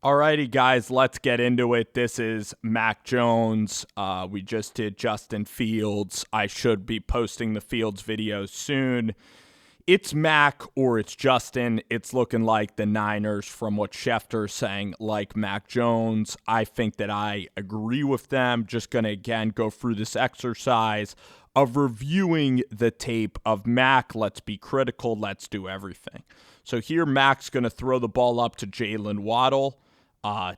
Alrighty, guys, let's get into it. This is Mac Jones. We just did Justin Fields. I should be posting the Fields video soon. It's Mac or it's Justin. It's looking like the Niners, from what Schefter's saying, like Mac Jones. I think that I agree with them. Just going to, again, go through this exercise of reviewing the tape of Mac. Let's be critical. Let's do everything. So here, Mac's going to throw the ball up to Jalen Waddle.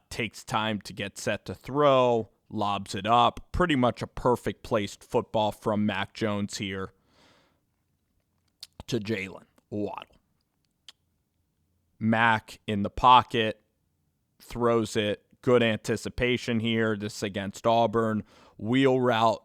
Takes time to get set to throw, lobs it up. Pretty much a perfect placed football from Mac Jones here to Jalen Waddle. Mac in the pocket, throws it. Good anticipation here. This is against Auburn. Wheel route.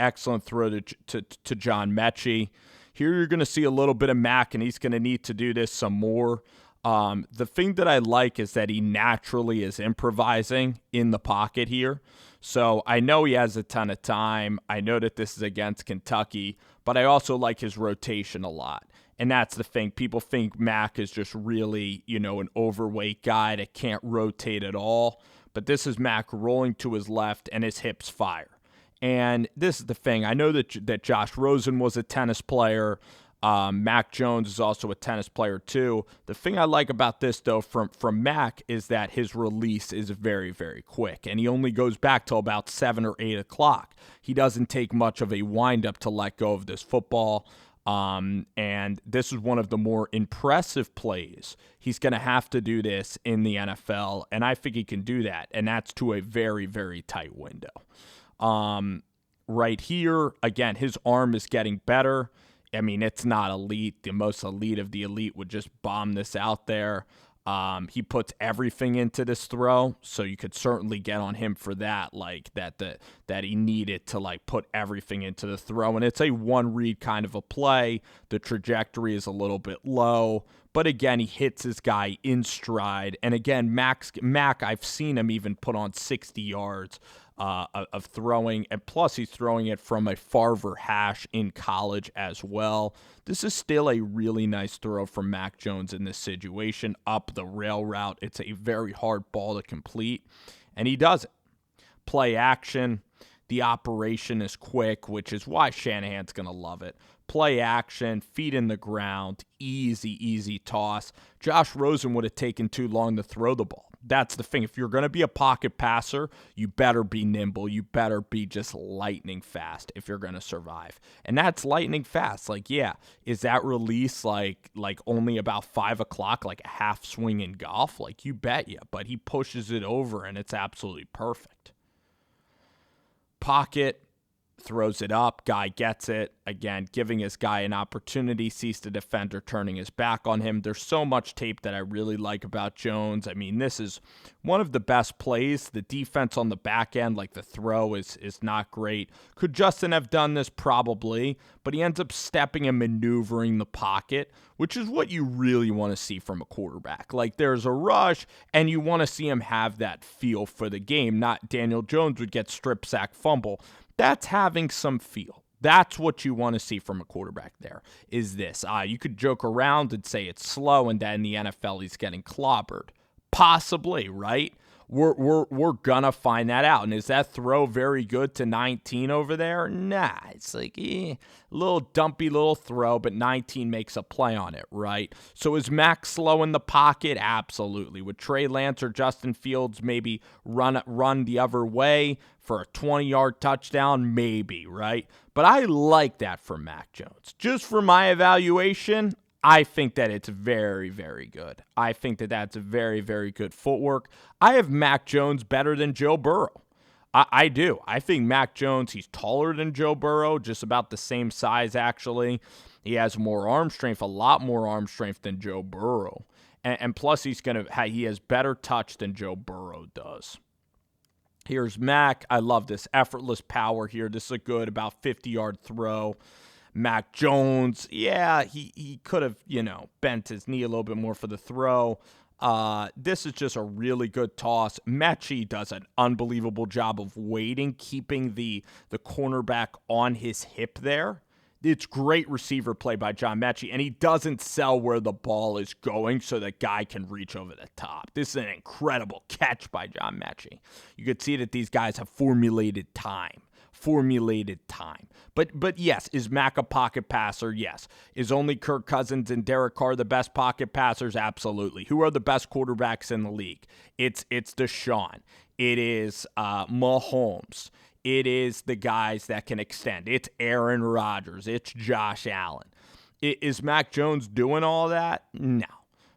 Excellent throw to John Mechie. Here you're going to see a little bit of Mac, and he's going to need to do this some more. The thing that I like is that he naturally is improvising in the pocket here. So I know he has a ton of time. I know that this is against Kentucky, but I also like his rotation a lot. And that's the thing. People think Mac is just really, an overweight guy that can't rotate at all. But this is Mac rolling to his left and his hips fire. And this is the thing. I know that Josh Rosen was a tennis player. Mac Jones is also a tennis player too. The thing I like about this, though, from Mac is that his release is very, very quick, and he only goes back till about 7 or 8 o'clock. He doesn't take much of a windup to let go of this football, and this is one of the more impressive plays. He's going to have to do this in the NFL, and I think he can do that, and that's to a very, very tight window. Right here, again, his arm is getting better. I mean, it's not elite. The most elite of the elite would just bomb this out there. He puts everything into this throw, so you could certainly get on him for that, that he needed to put everything into the throw. And it's a one-read kind of a play. The trajectory is a little bit low, but again, he hits his guy in stride. And again, Mac, I've seen him even put on 60 yards of throwing, and plus he's throwing it from a farther hash in college as well. This is still a really nice throw from Mac Jones in this situation, up the rail route. It's a very hard ball to complete, and he does it. Play action. The operation is quick, which is why Shanahan's going to love it. Play action, feet in the ground, easy toss. Josh Rosen would have taken too long to throw the ball. That's the thing. If you're going to be a pocket passer, you better be nimble. You better be just lightning fast if you're going to survive. And that's lightning fast. Is that release like only about 5 o'clock, like a half swing in golf? You bet you. But he pushes it over, and it's absolutely perfect. Pocket, throws it up, guy gets it. Again, giving his guy an opportunity, sees the defender turning his back on him. There's so much tape that I really like about Jones. I mean, this is one of the best plays. The defense on the back end, the throw is not great. Could Justin have done this? Probably, but he ends up stepping and maneuvering the pocket, which is what you really want to see from a quarterback. There's a rush, and you want to see him have that feel for the game. Not Daniel Jones would get strip sack fumble. That's having some feel. That's what you want to see from a quarterback there, is this. You could joke around and say it's slow, and then in the NFL he's getting clobbered. Possibly, right? We're gonna find that out. And is that throw very good to 19 over there? Nah, it's a little dumpy little throw, but 19 makes a play on it, right? So is Mac slow in the pocket? Absolutely. Would Trey Lance or Justin Fields maybe run the other way for a 20-yard touchdown? Maybe, right? But I like that from Mac Jones. Just for my evaluation, I think that it's very, very good. I think that that's very, very good footwork. I have Mac Jones better than Joe Burrow. I do. I think Mac Jones, he's taller than Joe Burrow, just about the same size, actually. He has more arm strength, a lot more arm strength than Joe Burrow. And plus, he has better touch than Joe Burrow does. Here's Mac. I love this effortless power here. This is a good, about 50-yard throw. Mac Jones, he could have, bent his knee a little bit more for the throw. This is just a really good toss. Mechie does an unbelievable job of waiting, keeping the cornerback on his hip there. It's great receiver play by John Mechie, and he doesn't sell where the ball is going so that guy can reach over the top. This is an incredible catch by John Mechie. You could see that these guys have formulated time. But yes, is Mac a pocket passer? Yes. Is only Kirk Cousins and Derek Carr the best pocket passers? Absolutely. Who are the best quarterbacks in the league? It's Deshaun. It is Mahomes. It is the guys that can extend. It's Aaron Rodgers. It's Josh Allen. Is Mac Jones doing all that? No.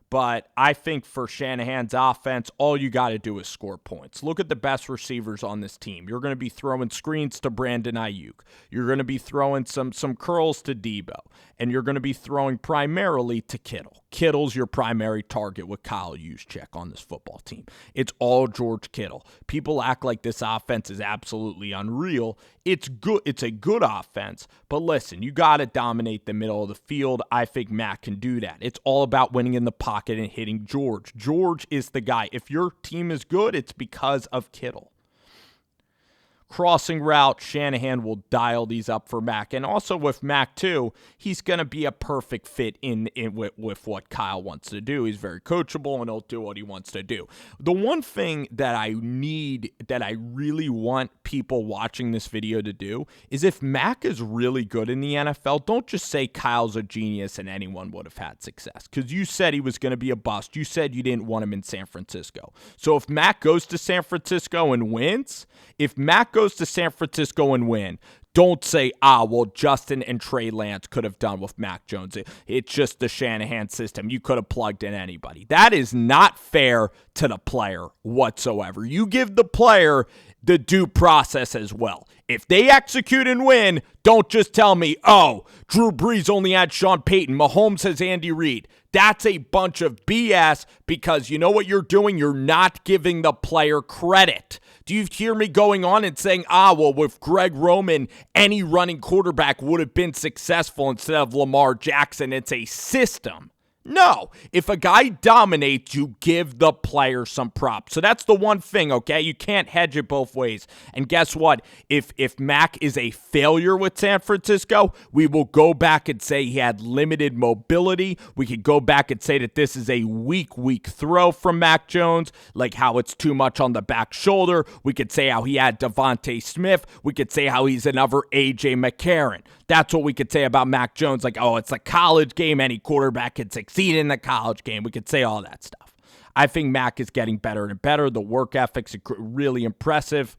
But I think for Shanahan's offense, all you got to do is score points. Look at the best receivers on this team. You're going to be throwing screens to Brandon Ayuk. You're going to be throwing some curls to Debo. And you're going to be throwing primarily to Kittle. Kittle's your primary target with Kyle Juszczyk on this football team. It's all George Kittle. People act like this offense is absolutely unreal. It's good. It's a good offense. But listen, you got to dominate the middle of the field. I think Matt can do that. It's all about winning in the pocket and hitting George. George is the guy. If your team is good, it's because of Kittle. Crossing route, Shanahan will dial these up for Mac. And also with Mac, too, he's going to be a perfect fit with what Kyle wants to do. He's very coachable, and he'll do what he wants to do. The one thing that I really want people watching this video to do is if Mac is really good in the NFL, don't just say Kyle's a genius and anyone would have had success. Because you said he was going to be a bust. You said you didn't want him in San Francisco. So if Mac goes to San Francisco and wins, goes to San Francisco and win, don't say, well, Justin and Trey Lance could have done with Mac Jones. It's just the Shanahan system. You could have plugged in anybody. That is not fair to the player whatsoever. You give the player the due process as well. If they execute and win, don't just tell me, Drew Brees only had Sean Payton, Mahomes has Andy Reid. That's a bunch of BS because you know what you're doing? You're not giving the player credit. Do you hear me going on and saying, with Greg Roman, any running quarterback would have been successful instead of Lamar Jackson? It's a system. No. If a guy dominates, you give the player some props. So that's the one thing, okay? You can't hedge it both ways. And guess what? If Mac is a failure with San Francisco, we will go back and say he had limited mobility. We could go back and say that this is a weak throw from Mac Jones, like how it's too much on the back shoulder. We could say how he had Devontae Smith. We could say how he's another A.J. McCarron. That's what we could say about Mac Jones. Like, it's a college game. Any quarterback can succeed in the college game. We could say all that stuff. I think Mac is getting better and better. The work ethic's really impressive.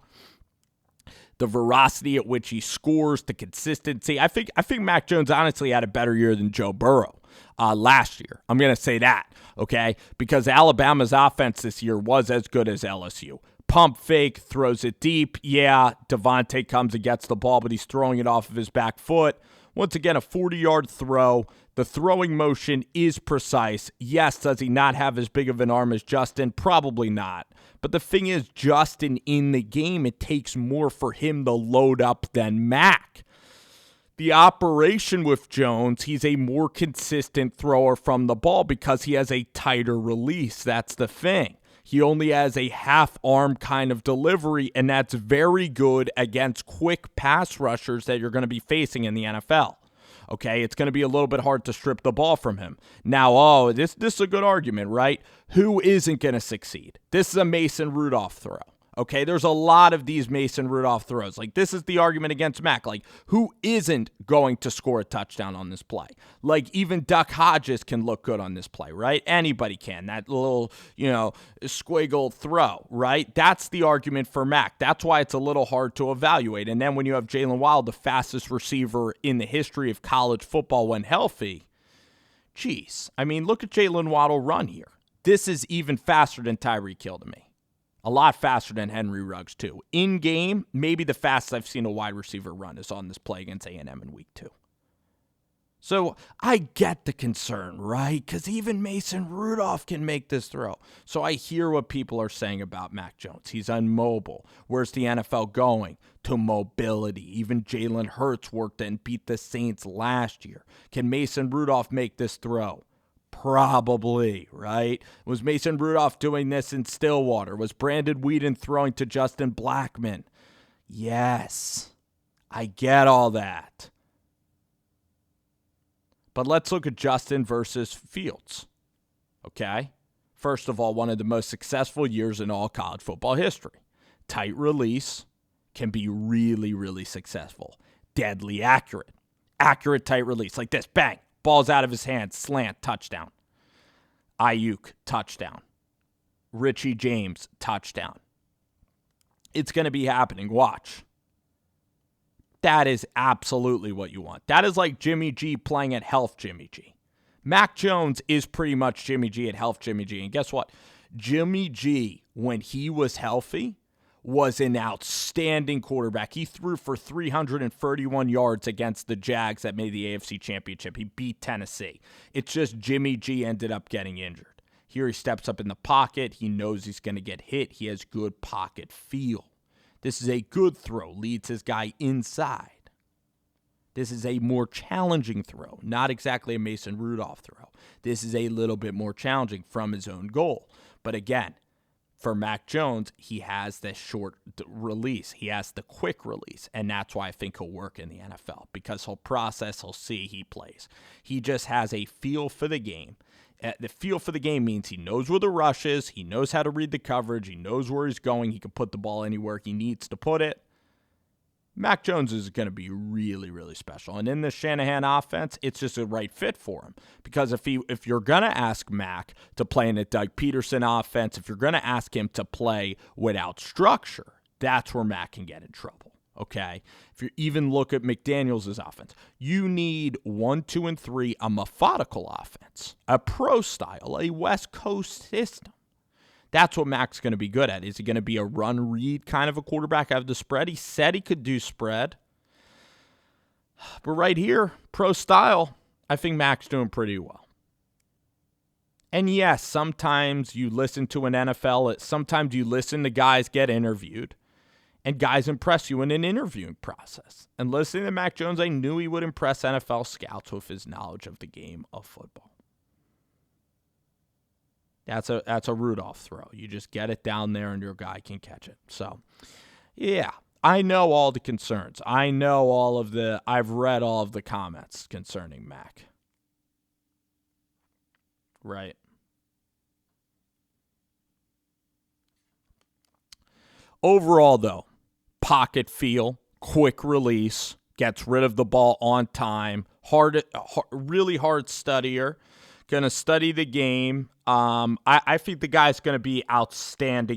The veracity at which he scores, the consistency. I think Mac Jones honestly had a better year than Joe Burrow last year. I'm going to say that, okay? Because Alabama's offense this year was as good as LSU. Pump fake, throws it deep. Yeah, Devontae comes and gets the ball, but he's throwing it off of his back foot. Once again, a 40-yard throw. The throwing motion is precise. Yes, does he not have as big of an arm as Justin? Probably not. But the thing is, Justin in the game, it takes more for him to load up than Mac. The operation with Jones, he's a more consistent thrower from the ball because he has a tighter release. That's the thing. He only has a half-arm kind of delivery, and that's very good against quick pass rushers that you're going to be facing in the NFL. Okay, it's going to be a little bit hard to strip the ball from him. Now, this is a good argument, right? Who isn't going to succeed? This is a Mason Rudolph throw. Okay, there's a lot of these Mason Rudolph throws. Like, this is the argument against Mac. Like, who isn't going to score a touchdown on this play? Like, even Duck Hodges can look good on this play, right? Anybody can. That little, squiggle throw, right? That's the argument for Mac. That's why it's a little hard to evaluate. And then when you have Jalen Waddle, the fastest receiver in the history of college football when healthy, geez. I mean, look at Jalen Waddle run here. This is even faster than Tyreek Hill to me. A lot faster than Henry Ruggs, too. In game, maybe the fastest I've seen a wide receiver run is on this play against A&M in week 2. So I get the concern, right? Because even Mason Rudolph can make this throw. So I hear what people are saying about Mac Jones. He's unmobile. Where's the NFL going? To mobility. Even Jalen Hurts worked and beat the Saints last year. Can Mason Rudolph make this throw? Probably, right? Was Mason Rudolph doing this in Stillwater? Was Brandon Whedon throwing to Justin Blackman? Yes, I get all that. But let's look at Justin versus Fields. Okay? First of all, one of the most successful years in all college football history. Tight release can be really, really successful. Deadly accurate. Accurate tight release. Like this. Bang. Ball's out of his hands. Slant. Touchdown. Ayuk. Touchdown. Richie James. Touchdown. It's going to be happening. Watch. That is absolutely what you want. That is like Jimmy G playing at health Jimmy G. Mac Jones is pretty much Jimmy G at health Jimmy G. And guess what? Jimmy G, when he was healthy, was an outstanding quarterback. He threw for 331 yards against the Jags that made the AFC Championship. He beat Tennessee. It's just Jimmy G ended up getting injured. Here he steps up in the pocket. He knows he's going to get hit. He has good pocket feel. This is a good throw. Leads his guy inside. This is a more challenging throw. Not exactly a Mason Rudolph throw. This is a little bit more challenging from his own goal. But again, for Mac Jones, he has the short release. He has the quick release. And that's why I think he'll work in the NFL. Because he'll process, he'll see, he plays. He just has a feel for the game. The feel for the game means he knows where the rush is. He knows how to read the coverage. He knows where he's going. He can put the ball anywhere he needs to put it. Mac Jones is going to be really, really special. And in the Shanahan offense, it's just a right fit for him. Because if you're going to ask Mac to play in a Doug Peterson offense, if you're going to ask him to play without structure, that's where Mac can get in trouble. Okay? If you even look at McDaniels' offense, you need 1, 2, and 3, a methodical offense, a pro style, a West Coast system. That's what Mac's going to be good at. Is he going to be a run-read kind of a quarterback out of the spread? He said he could do spread. But right here, pro style, I think Mac's doing pretty well. And yes, sometimes you listen to an NFL, sometimes you listen to guys get interviewed, and guys impress you in an interviewing process. And listening to Mac Jones, I knew he would impress NFL scouts with his knowledge of the game of football. That's a Rudolph throw. You just get it down there and your guy can catch it. So, yeah, I know all the concerns. I've read all of the comments concerning Mac. Right. Overall, though, pocket feel, quick release, gets rid of the ball on time, really hard studier, going to study the game. I think the guy's going to be outstanding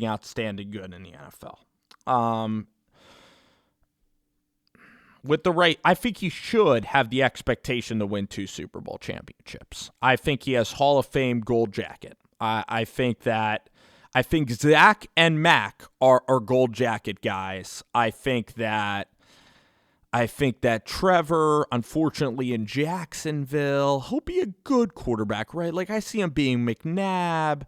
good in the NFL. I think he should have the expectation to win 2 Super Bowl championships. I think he has Hall of Fame gold jacket. I think Zach and Mac are gold jacket guys. I think that Trevor, unfortunately, in Jacksonville, he'll be a good quarterback, right? Like, I see him being McNabb.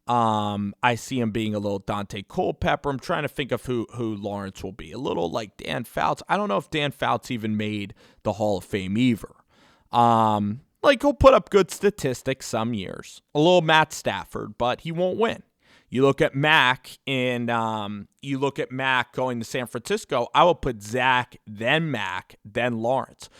I see him being a little Dante Culpepper. I'm trying to think of who Lawrence will be. A little like Dan Fouts. I don't know if Dan Fouts even made the Hall of Fame either. He'll put up good statistics some years. A little Matt Stafford, but he won't win. You look at Mac going to San Francisco, I will put Zach, then Mac, then Lawrence.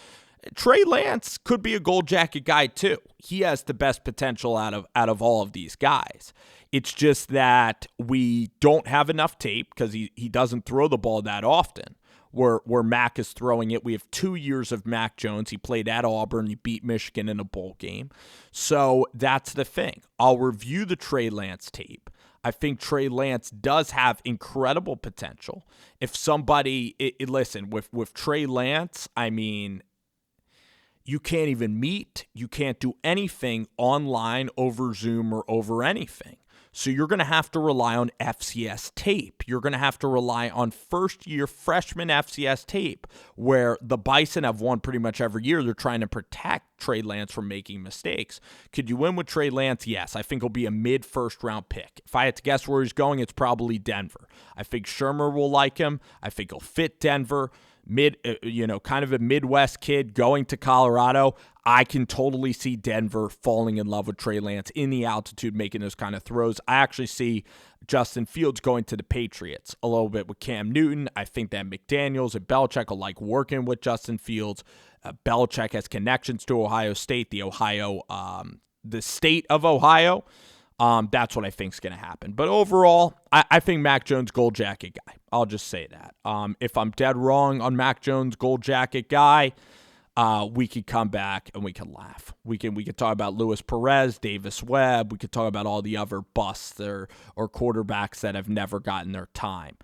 Trey Lance could be a gold jacket guy too. He has the best potential out of all of these guys. It's just that we don't have enough tape because he doesn't throw the ball that often. Where Mac is throwing it. We have 2 years of Mac Jones. He played at Auburn. He beat Michigan in a bowl game. So that's the thing. I'll review the Trey Lance tape. I think Trey Lance does have incredible potential. If somebody, listen, with Trey Lance, I mean, you can't even meet. You can't do anything online over Zoom or over anything. So you're going to have to rely on FCS tape. You're going to have to rely on first-year freshman FCS tape, where the Bison have won pretty much every year. They're trying to protect Trey Lance from making mistakes. Could you win with Trey Lance? Yes. I think he'll be a mid-first-round pick. If I had to guess where he's going, it's probably Denver. I think Shermer will like him. I think he'll fit Denver. Kind of a Midwest kid going to Colorado. I can totally see Denver falling in love with Trey Lance in the altitude, making those kind of throws. I actually see Justin Fields going to the Patriots a little bit with Cam Newton. I think that McDaniels and Belichick will like working with Justin Fields. Belichick has connections to Ohio State, the state of Ohio. That's what I think is going to happen. But overall, I think Mac Jones gold jacket guy. I'll just say that. If I'm dead wrong on Mac Jones gold jacket guy, we could come back and we can laugh. We could talk about Luis Perez, Davis Webb. We could talk about all the other busts or quarterbacks that have never gotten their time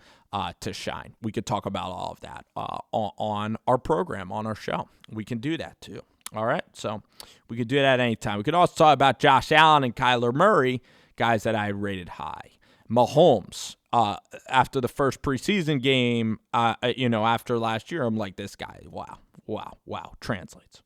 to shine. We could talk about all of that on our program, on our show. We can do that too. All right, so we could do that anytime. We could also talk about Josh Allen and Kyler Murray, guys that I rated high. Mahomes, after the first preseason game, after last year, I'm like, this guy, wow, translates.